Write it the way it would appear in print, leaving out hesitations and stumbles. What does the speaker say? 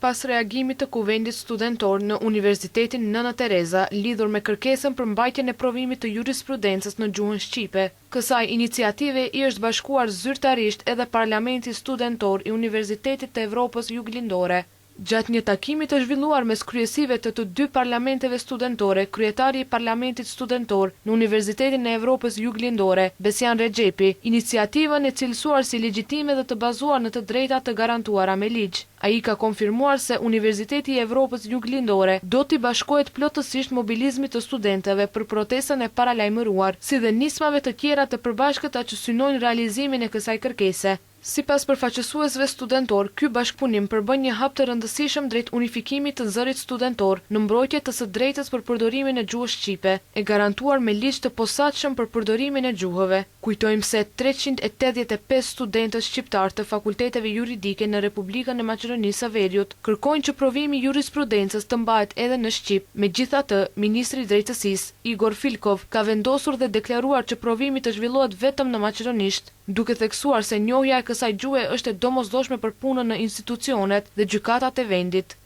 pas reagimit të kuvendit studentor në Universitetin Nëna Tereza lidhur me kërkesën për mbajtjen e provimit të jurisprudencës në gjuhën shqipe. Kësaj iniciative i është bashkuar zyrtarisht edhe Parlamenti Studentor i Universitetit të Evropës Juglindore. Gjatë një takimi të zhvilluar mes kryesive të dy parlamenteve studentore, kryetari i Parlamentit Studentor në Universitetin e Evropës Juglindore, Besian Rexhepi, iniciativën e cilësuar si legjitime dhe të bazuar në të drejta të garantuara me ligj. Ai ka konfirmuar se Universiteti i Evropës Juglindore do t'i bashkohet plotësisht mobilizmit të studentëve për protestën e paralajmëruar, si dhe nismave të tjera të përbashkëta që synojnë realizimin e kësaj kërkese. Sipas përfaqësuesve studentor, ky bashkëpunim përbën një hap të rëndësishëm drejt unifikimit të zërit studentor në mbrojtje të së drejtës për përdorimin e gjuhës shqipe, e garantuar me ligj të posaçëm për përdorimin e gjuhëve. Kujtojmë se 385 studentës shqiptar të fakulteteve juridike në Republikën e Maqedonisë së Veriut kërkojnë që provimi i jurisprudencës të mbahet edhe në shqip. Megjithatë, ministri i drejtësisë, Igor Filkov, ka vendosur dhe deklaruar që provimi të zhvillohet vetëm në maqedonisht, duke theksuar se njohja e kësaj gjuhe është e domosdoshme për punën në institucionet dhe gjykatat e vendit.